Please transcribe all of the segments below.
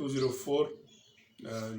204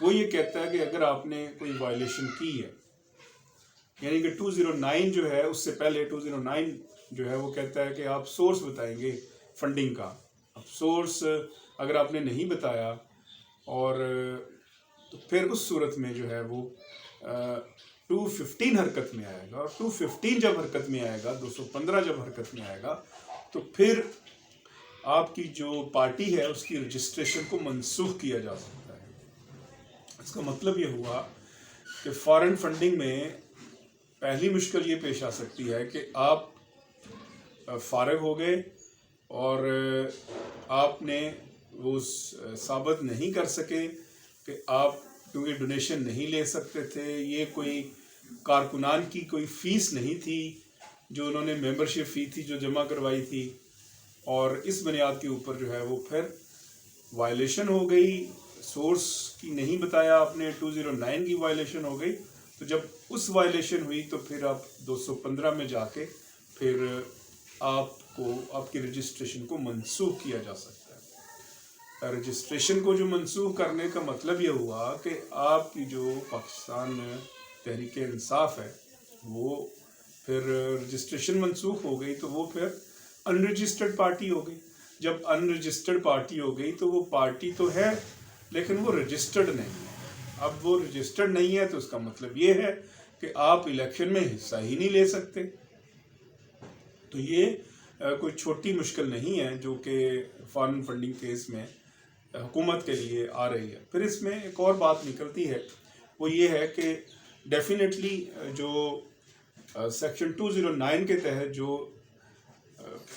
وہ یہ کہتا ہے کہ اگر آپ نے کوئی وائلیشن کی ہے، یعنی کہ 209 جو ہے اس سے پہلے 209 جو ہے وہ کہتا ہے کہ آپ سورس بتائیں گے فنڈنگ کا. اب سورس اگر آپ نے نہیں بتایا اور تو پھر اس صورت میں جو ہے وہ 215 حرکت میں آئے گا، اور 215 جب حرکت میں آئے گا، 215 جب حرکت میں آئے گا تو پھر آپ کی جو پارٹی ہے اس کی رجسٹریشن کو منسوخ کیا جا سکتا ہے. اس کا مطلب یہ ہوا کہ فارن فنڈنگ میں پہلی مشکل یہ پیش آ سکتی ہے کہ آپ فارغ ہو گئے اور آپ نے وہ ثابت نہیں کر سکے کہ آپ کیونکہ ڈونیشن نہیں لے سکتے تھے، یہ کوئی کارکنان کی کوئی فیس نہیں تھی جو انہوں نے ممبرشپ فی تھی جو جمع کروائی تھی، اور اس بنیاد کے اوپر جو ہے وہ پھر وائلیشن ہو گئی. سورس کی نہیں بتایا آپ نے، 209 کی وائلیشن ہو گئی. تو جب اس وائلیشن ہوئی تو پھر آپ 215 میں جا کے پھر آپ کی رجسٹریشن کو منسوخ کیا جا سکتا ہے. رجسٹریشن کو جو منسوخ کرنے کا مطلب یہ ہوا کہ آپ کی جو پاکستان تحریک انصاف ہے وہ پھر رجسٹریشن منسوخ ہو گئی تو وہ پھر ان رجسٹرڈ پارٹی ہو گئی. جب ان رجسٹرڈ پارٹی ہو گئی تو وہ پارٹی تو ہے لیکن وہ رجسٹرڈ نہیں ہے. اب وہ رجسٹرڈ نہیں ہے تو اس کا مطلب یہ ہے کہ آپ الیکشن میں حصہ ہی نہیں لے سکتے. تو یہ کوئی چھوٹی مشکل نہیں ہے جو کہ فارن فنڈنگ کیس میں حکومت کے لیے آ رہی ہے. پھر اس میں ایک اور بات نکلتی ہے، وہ یہ ہے کہ ڈیفینیٹلی جو سیکشن 209 کے تحت جو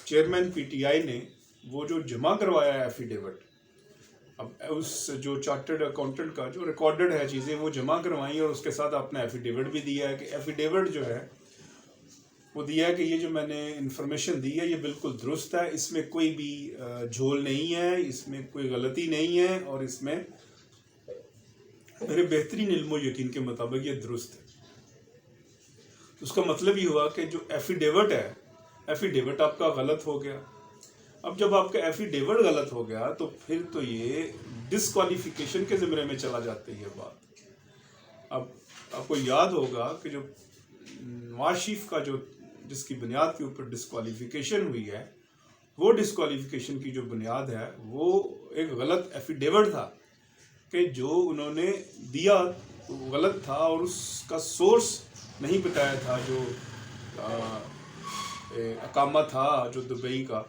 چیئرمین پی ٹی آئی نے وہ جو جمع کروایا ہے ایفیڈیوٹ، اب اس جو چارٹرڈ اکاؤنٹنٹ کا جو ریکارڈڈ ہے چیزیں وہ جمع کروائیں اور اس کے ساتھ آپ نے ایفیڈیوٹ بھی دیا ہے کہ ایفیڈیوٹ جو ہے وہ دیا ہے کہ یہ جو میں نے انفارمیشن دی ہے یہ بالکل درست ہے، اس میں کوئی بھی جھول نہیں ہے، اس میں کوئی غلطی نہیں ہے، اور اس میں میرے بہترین علم و یقین کے مطابق یہ درست ہے. اس کا مطلب یہ ہوا کہ جو ایفیڈیوٹ ہے، ایفیڈیوٹ آپ کا غلط ہو گیا. اب جب آپ کا ایفیڈیوٹ غلط ہو گیا تو پھر تو یہ ڈسکوالیفیکیشن کے زمرے میں چلا جاتی ہے بات. اب آپ کو یاد ہوگا کہ جو نواز شریف کا جو جس کی بنیاد کے اوپر ڈسکوالیفیکیشن ہوئی ہے، وہ ڈسکوالیفیکیشن کی جو بنیاد ہے وہ ایک غلط ایفیڈیوٹ تھا کہ جو انہوں نے دیا غلط تھا اور اس کا سورس نہیں بتایا تھا، جو اقامہ تھا جو دبئی کا،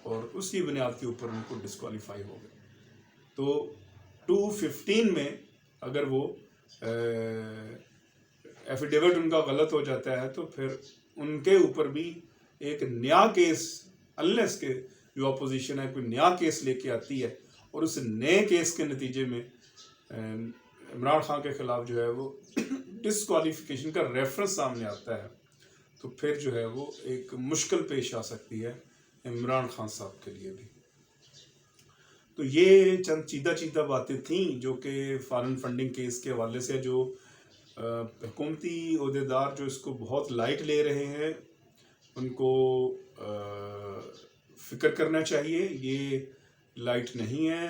اور اس کی بنیاد کے اوپر ان کو ڈسکوالیفائی ہو گئے. تو 215 میں اگر وہ ایفیڈیوٹ ان کا غلط ہو جاتا ہے تو پھر ان کے اوپر بھی ایک نیا کیس، انلیس کے جو اپوزیشن ہے کوئی نیا کیس لے کے آتی ہے اور اس نئے کیس کے نتیجے میں عمران خان کے خلاف جو ہے وہ ڈسکوالیفیکیشن کا ریفرنس سامنے آتا ہے تو پھر جو ہے وہ ایک مشکل پیش آ سکتی ہے عمران خان صاحب کے لیے بھی. تو یہ چند چیدہ باتیں تھیں جو کہ فارن فنڈنگ کیس کے حوالے سے جو حکومتی عہدیدار جو اس کو بہت لائٹ لے رہے ہیں ان کو فکر کرنا چاہیے. یہ لائٹ نہیں ہے.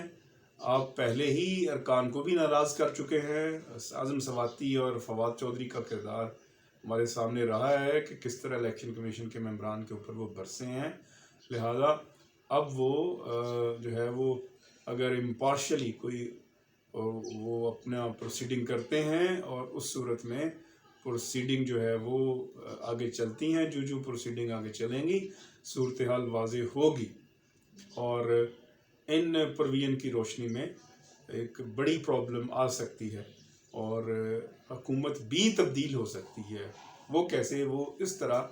آپ پہلے ہی ارکان کو بھی ناراض کر چکے ہیں. اعظم سواتی اور فواد چودھری کا کردار ہمارے سامنے رہا ہے کہ کس طرح الیکشن کمیشن کے ممبران کے اوپر وہ برسے ہیں. لہذا اب وہ جو ہے وہ اگر امپارشلی کوئی وہ اپنا پروسیڈنگ کرتے ہیں اور اس صورت میں پروسیڈنگ جو ہے وہ آگے چلتی ہیں، جو پروسیڈنگ آگے چلیں گی صورتحال واضح ہوگی اور ان پروین کی روشنی میں ایک بڑی پرابلم آ سکتی ہے اور حکومت بھی تبدیل ہو سکتی ہے. وہ کیسے؟ وہ اس طرح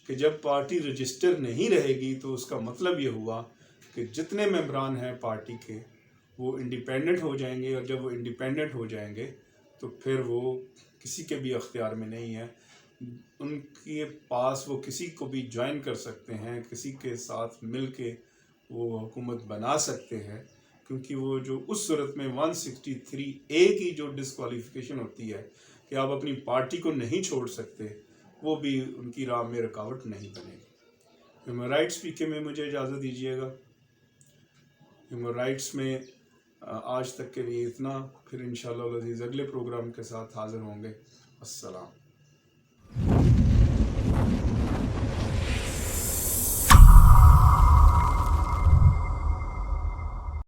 کہ جب پارٹی رجسٹر نہیں رہے گی تو اس کا مطلب یہ ہوا کہ جتنے ممبران ہیں پارٹی کے وہ انڈیپینڈنٹ ہو جائیں گے، اور جب وہ انڈیپینڈنٹ ہو جائیں گے تو پھر وہ کسی کے بھی اختیار میں نہیں ہے. ان کے پاس وہ کسی کو بھی جوائن کر سکتے ہیں، کسی کے ساتھ مل کے وہ حکومت بنا سکتے ہیں، کیونکہ وہ جو اس صورت میں 163A کی جو ڈسکوالیفیکیشن ہوتی ہے کہ آپ اپنی پارٹی کو نہیں چھوڑ سکتے، وہ بھی ان کی راہ میں رکاوٹ نہیں بنے گی. ہیومن رائٹس پی کے میں مجھے اجازت دیجیے گا. ہیومن رائٹس میں آج تک کے لیے اتنا، پھر انشاءاللہ العزیز اگلے پروگرام کے ساتھ حاضر ہوں گے۔ السلام۔